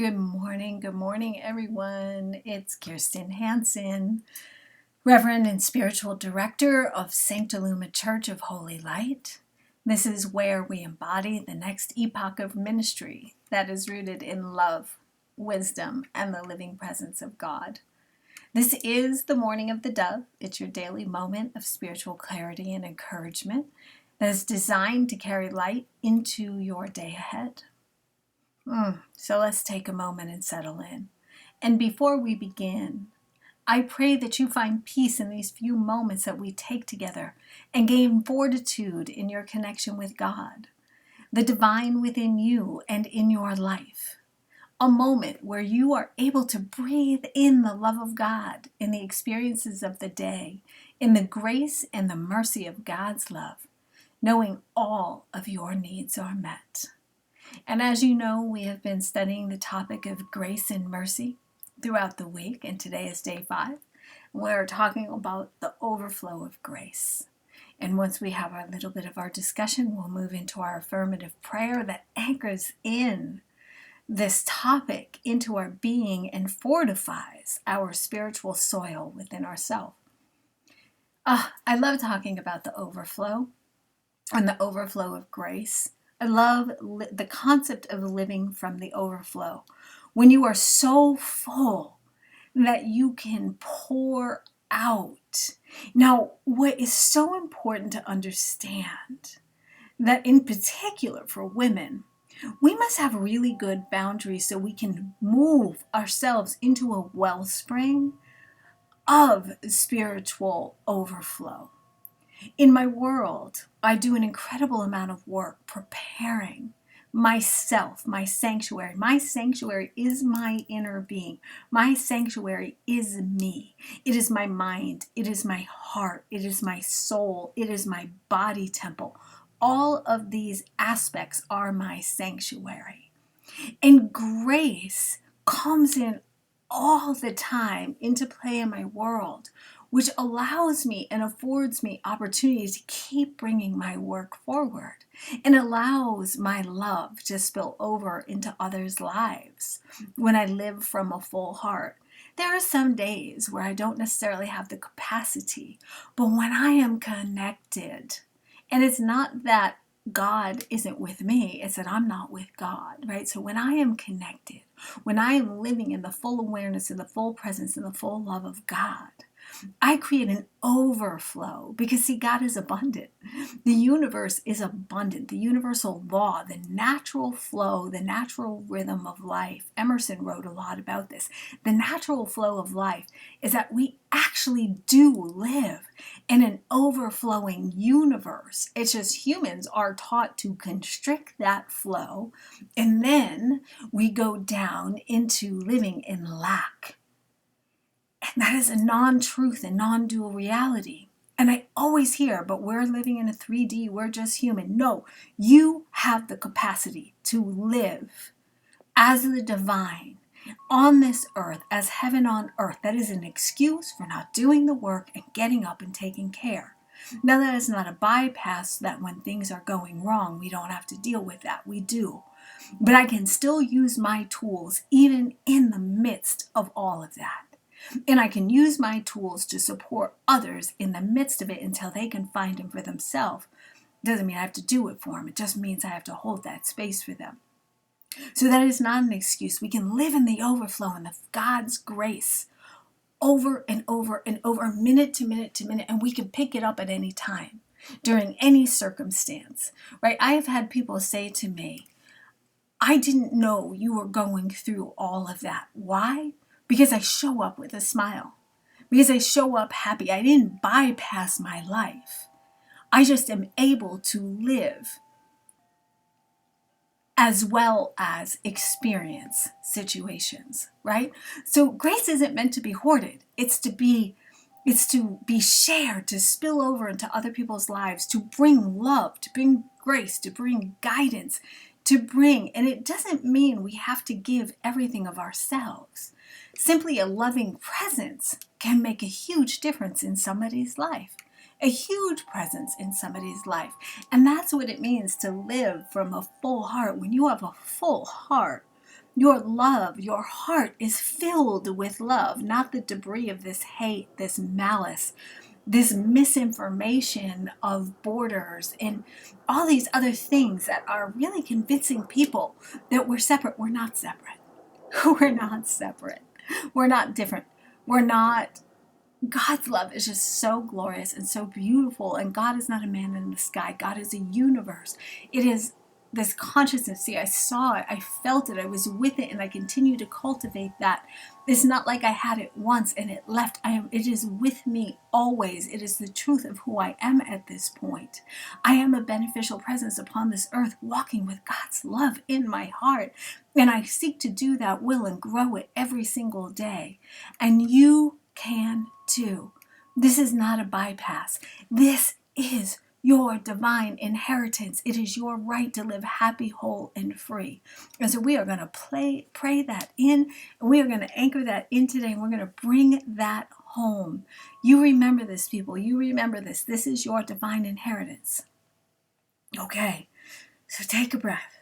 Good morning, everyone. It's Kirstin Hanson, Reverend and Spiritual Director of Sancta Luma Church of Holy Light. This is where we embody the next epoch of ministry that is rooted in love, wisdom, and the living presence of God. This is the Morning of the Dove. It's your daily moment of spiritual clarity and encouragement that is designed to carry light into your day ahead. So let's take a moment and settle in. And before we begin, I pray that you find peace in these few moments that we take together and gain fortitude in your connection with God, the divine within you and in your life. A moment where you are able to breathe in the love of God, in the experiences of the day, in the grace and the mercy of God's love, knowing all of your needs are met. And as you know, we have been studying the topic of grace and mercy throughout the week, and today is day 5. We're talking about the overflow of grace. And once we have a little bit of our discussion, we'll move into our affirmative prayer that anchors in this topic into our being and fortifies our spiritual soil within ourselves. I love talking about the overflow and the overflow of grace. I love the concept of living from the overflow. When you are so full that you can pour out. Now, what is so important to understand that in particular for women, we must have really good boundaries so we can move ourselves into a wellspring of spiritual overflow. In my world, I do an incredible amount of work preparing myself, my sanctuary. My sanctuary is my inner being. My sanctuary is me. It is my mind. It is my heart. It is my soul. It is my body temple. All of these aspects are my sanctuary. And grace comes in all the time into play in my world, which allows me and affords me opportunity to keep bringing my work forward and allows my love to spill over into others' lives when I live from a full heart. There are some days where I don't necessarily have the capacity, but when I am connected, and it's not that God isn't with me, it's that I'm not with God, right? So when I am connected, when I am living in the full awareness and the full presence and the full love of God, I create an overflow because, see, God is abundant. The universe is abundant. The universal law, the natural flow, the natural rhythm of life. Emerson wrote a lot about this. The natural flow of life is that we actually do live in an overflowing universe. It's just humans are taught to constrict that flow, and then we go down into living in lack. And that is a non-truth and non-dual reality. And I always hear, but we're living in a 3D, we're just human. No, you have the capacity to live as the divine on this earth, as heaven on earth. That is an excuse for not doing the work and getting up and taking care. Now, that is not a bypass that when things are going wrong, we don't have to deal with that. We do. But I can still use my tools even in the midst of all of that. And I can use my tools to support others in the midst of it until they can find them for themselves. Doesn't mean I have to do it for them. It just means I have to hold that space for them. So that is not an excuse. We can live in the overflow and the God's grace over and over and over, minute to minute to minute, and we can pick it up at any time during any circumstance, right? I have had people say to me, I didn't know you were going through all of that. Why? Because I show up with a smile. Because I show up happy. I didn't bypass my life. I just am able to live as well as experience situations, right? So grace isn't meant to be hoarded. It's to be shared, to spill over into other people's lives, to bring love, to bring grace, to bring guidance, and it doesn't mean we have to give everything of ourselves. Simply a loving presence can make a huge difference in somebody's life. A huge presence in somebody's life. And that's what it means to live from a full heart. When you have a full heart, Your love, your heart is filled with love, not the debris of this hate, this malice, this misinformation of borders and all these other things that are really convincing people that we're separate. We're not separate. We're not separate. We're not different. We're not. God's love is just so glorious and so beautiful. And God is not a man in the sky. God is a universe. It is this consciousness. See, I saw it. I felt it. I was with it. And I continue to cultivate that. It's not like I had it once and it left. It is with me always. It is the truth of who I am at this point. I am a beneficial presence upon this earth, walking with God's love in my heart. And I seek to do that will and grow it every single day. And you can too. This is not a bypass. This is your divine inheritance. It is your right to live happy, whole, and free. And so we are going to pray that in, and we are going to anchor that in today, and we're going to bring that home. You remember this, people. You remember this. This is your divine inheritance. Okay, so take a breath.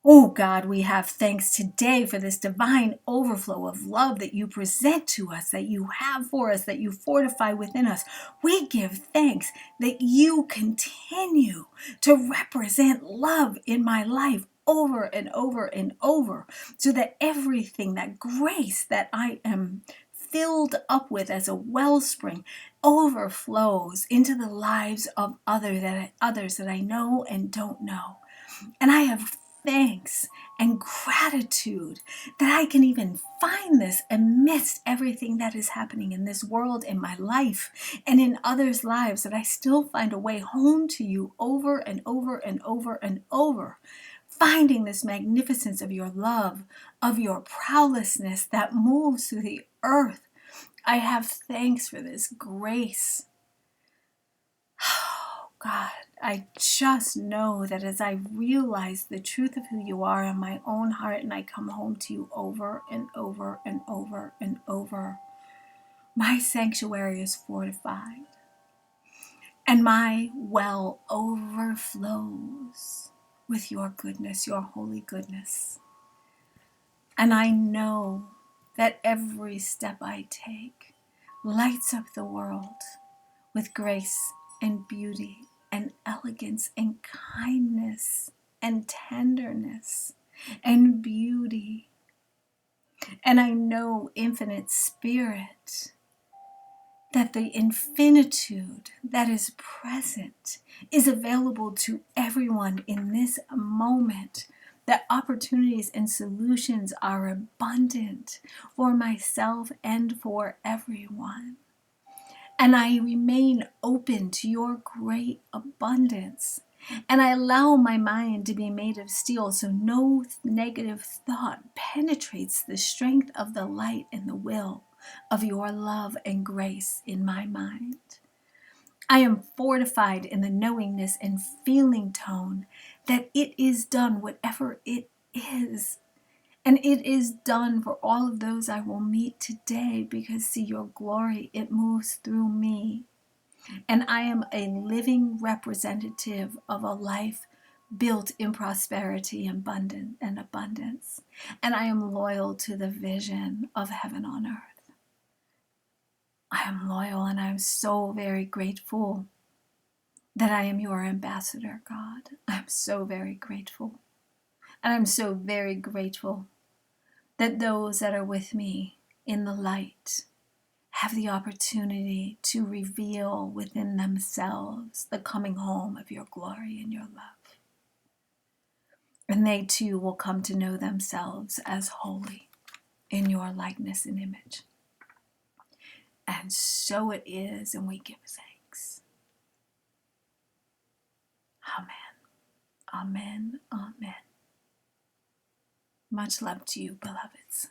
Oh God, we have thanks today for this divine overflow of love that you present to us, that you have for us, that you fortify within us. We give thanks that you continue to represent love in my life over and over and over, so that everything, that grace that I am filled up with as a wellspring, overflows into the lives of others that I know and don't know. And I have thanks and gratitude that I can even find this amidst everything that is happening in this world, in my life, and in others' lives, that I still find a way home to you over and over and over and over, finding this magnificence of your love, of your prowessness that moves through the earth. I have thanks for this grace. Oh, God, I just know that as I realize the truth of who you are in my own heart, and I come home to you over and over and over and over, my sanctuary is fortified and my well overflows with your goodness, your holy goodness. And I know that every step I take lights up the world with grace and beauty and elegance and kindness and tenderness and beauty. And I know, infinite Spirit, that the infinitude that is present is available to everyone in this moment, that opportunities and solutions are abundant for myself and for everyone. And I remain open to your great abundance. And I allow my mind to be made of steel, so no negative thought penetrates the strength of the light and the will of your love and grace in my mind. I am fortified in the knowingness and feeling tone that it is done, whatever it is. And it is done for all of those I will meet today, because see, your glory, it moves through me. And I am a living representative of a life built in prosperity and abundance. And I am loyal to the vision of heaven on earth. I am loyal, and I am so very grateful that I am your ambassador, God. I'm so very grateful. And I'm so very grateful that those that are with me in the light have the opportunity to reveal within themselves the coming home of your glory and your love. And they too will come to know themselves as holy in your likeness and image. And so it is, and we give thanks. Amen. Amen. Amen. Much love to you, beloveds.